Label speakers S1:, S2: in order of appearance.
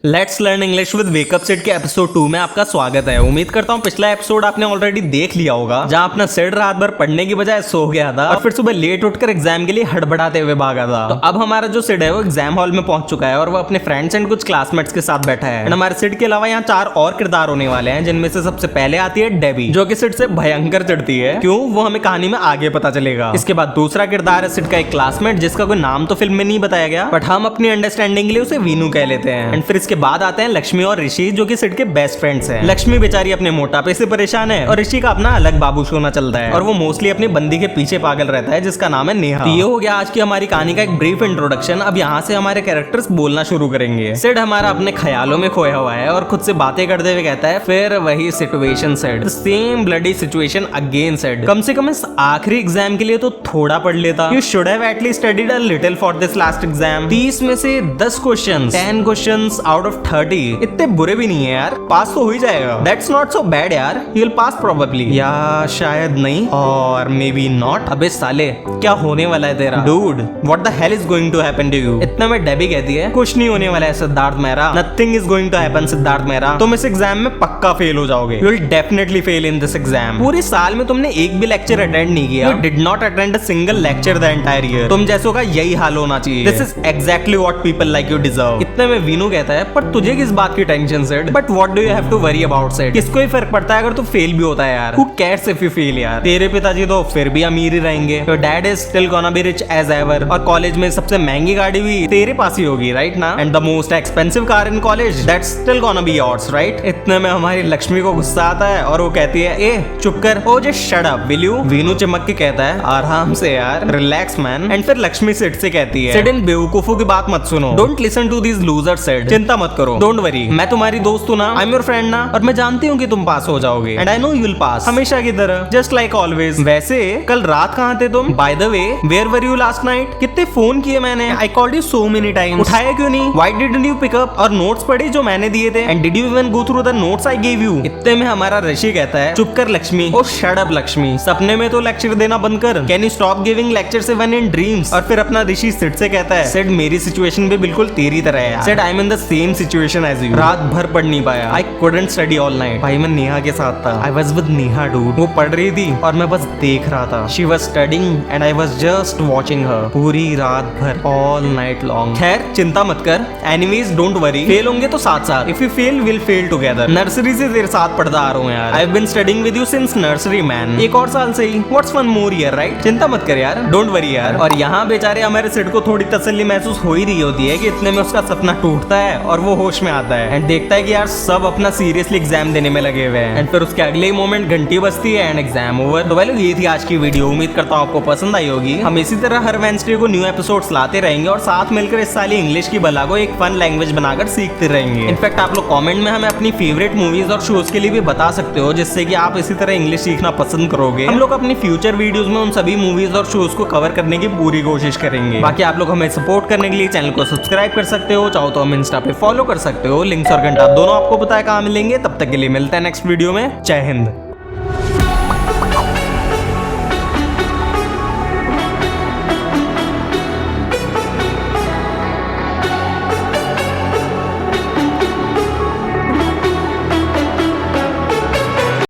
S1: Let's learn English with wake up set के episode 2 में आपका स्वागत है। उम्मीद करता हूँ पिछला एपिसोड आपने ऑलरेडी देख लिया होगा, जहाँ अपना सेट रात भर पढ़ने की बजाय सो गया था और फिर सुबह लेट उठकर एग्जाम के लिए हड़बड़ाते हुए भागा था। तो अब हमारा जो सेट है वो एग्जाम हॉल में पहुंच चुका है और वो अपने फ्रेंड्स एंड कुछ क्लासमेट्स के साथ बैठा है। हमारे सेट के अलावा यहाँ 4 और किरदार होने वाले हैं, जिनमें से सबसे पहले आती है डेबी, जो कि सेट से भयंकर चढ़ती है। क्यों, वो हमें कहानी में आगे पता चलेगा। इसके बाद दूसरा किरदार है सेट का एक क्लासमेट, जिसका कोई नाम तो फिल्म में नहीं बताया गया, बट हम अपनी अंडरस्टैंडिंग के लिए उसे वीनू कह लेते हैं। एंड फिर इसके बाद आते हैं लक्ष्मी और ऋषि, जो कि सिड के बेस्ट फ्रेंड्स हैं। लक्ष्मी बेचारी अपने मोटापे से परेशान है और ऋषि का अपना अलग बाबू सोना चलता है और वो मोस्टली अपनी बंदी के पीछे पागल रहता है, जिसका नाम है नेहा। तो ये हो गया आज की हमारी कहानी का एक ब्रीफ इंट्रोडक्शन। अब यहाँ से हमारे कैरेक्टर्स बोलना शुरू करेंगे। सिड हमारा अपने ख्यालों में खोया हुआ है और खुद से बातें करते हुए कहता है, फिर वही situation said, same bloody situation again said. कम से कम इस आखिरी एग्जाम के लिए तो थोड़ा पढ़ लेता। You should have at least studied a little for this last exam. 30 में से 10 क्वेश्चंस, 10 क्वेश्चंस आउट ऑफ 30 इतने बुरे भी नहीं है यार, पास तो हो ही जाएगा। दैट्स नॉट सो बैड यार, यू विल पास प्रोबेबली, या शायद नहीं, और मे बी नॉट। अबे साले, क्या होने वाला है तेरा? Dude, what the hell is going to happen to you? इतना में डेबी कहती है, कुछ नहीं होने वाला है Siddharth Mehra, nothing is going to happen Siddharth Mehra. तुम इस एग्जाम में पक्का फेल हो जाओगे। You will definitely fail in this exam. पूरे साल में तुमने एक भी लेक्चर अटेंड नहीं किया। You did not attend a single lecture the entire year. तुम जैसों का यही हाल होना चाहिए। This is exactly what people like you deserve. इतने में वीनू कहता है, पर तुझे किस बात की tension Sid? But what do you have to worry about Sid? किसको ही फर्क पड़ता है अगर तू फेल भी होता है यार। Who cares if you fail यार? तेरे पिताजी तो फिर भी अमीर ही रहेंगे। Your dad is still gonna be rich as ever. और कॉलेज में सबसे महंगी गाड़ी भी तेरे पास ही होगी, राइट ना? And the most expensive car in college, that's still gonna be yours, right? इतने में हमारी लक्ष्मी को गुस्सा आता है और वो कहती है, ए चुप कर, oh just shut up will you? Veenu चमक के कहता है, आराम से यार, रिलैक्स मैन। एंड फिर लक्ष्मी सिड से कहती है, सिड इन बेवकूफों की बात मत सुनो, don't listen to these losers Sid. चिंता मत करो, डोंट वरी, मैं तुम्हारी दोस्त हूं ना, आई एम योर फ्रेंड ना, और मैं जानती हूँ कि तुम पास हो जाओगे। And I know you will pass, हमेशा की तरह, जस्ट लाइक ऑलवेज। वैसे कल रात कहाँ थे तुम? By the way, where were you last night? कितने फोन किए मैंने, I called you so many times, उठाया क्यों नहीं? Why didn't you pick up? और नोट्स पढ़े जो मैंने दिए थे? And did you even go through the notes I give you? इतने में हमारा ऋषि कहता है, चुप कर Lakshmi, oh shut up Lakshmi, सपने में तो लेक्चर देना बंद कर। Can you stop giving lectures even in dreams? और फिर अपना ऋषि सिड से कहता है, सिड मेरी सिचुएशन भी बिल्कुल तेरी तरह है। Sid I am in the same situation as you. रात भर पढ़ नहीं पाया, I couldn't study all night. भाई मैं नेहा के साथ था, I was with Neha dude. वो पढ़ रही थी और मैं बस देख रहा था। She was studying and I was just watching her, पूरी रात भर, ऑल नाइट लॉन्ग। खैर चिंता मत कर, एनीवेज डोंट वरी, फेल होंगे तो साथ साथ, if you fail will fail together. Nursery से तेरे साथ पढ़ता आ रहा हूँ यार, I have been studying with you since nursery man. एक और साल से ही, what's one more year, right? चिंता मत कर यार, डोंट वरी यार। और यहाँ बेचारे हमारे सिड को थोड़ी तसल्ली महसूस हो ही रही होती है कि इतने में उसका सपना टूटता है और वो होश में आता है एंड देखता है कि यार सब अपना सीरियसली एग्जाम देने में लगे हुए हैं। एंड फिर उसके अगले ही मोमेंट घंटी बजती है एंड एग्जाम ओवर। तो वेल ये थी आज की वीडियो, उम्मीद करता हूँ आपको पसंद आई होगी। हम इसी तरह हर वेडनेसडे को न्यू एपिसोड्स लाते रहेंगे और साथ मिलकर इस साल इंग्लिश की बला को एक फन लैंग्वेज बनाकर सीखते रहेंगे। इनफैक्ट आप लोग कमेंट में हमें अपनी फेवरेट मूवीज और शोज के लिए भी बता सकते हो, जिससे कि आप इसी तरह इंग्लिश सीखना पसंद करोगे। हम लोग अपनी फ्यूचर वीडियोस में उन सभी मूवीज और शोज को कवर करने की पूरी कोशिश करेंगे। बाकी आप लोग हमें सपोर्ट करने के लिए चैनल को सब्सक्राइब कर सकते हो, चाहो तो हम इंस्टा पे फॉलो कर सकते हो। लिंक्स और घंटा दोनों आपको पता है कहाँ मिलेंगे। तब तक के लिए मिलते हैं नेक्स्ट वीडियो में। जय हिंद।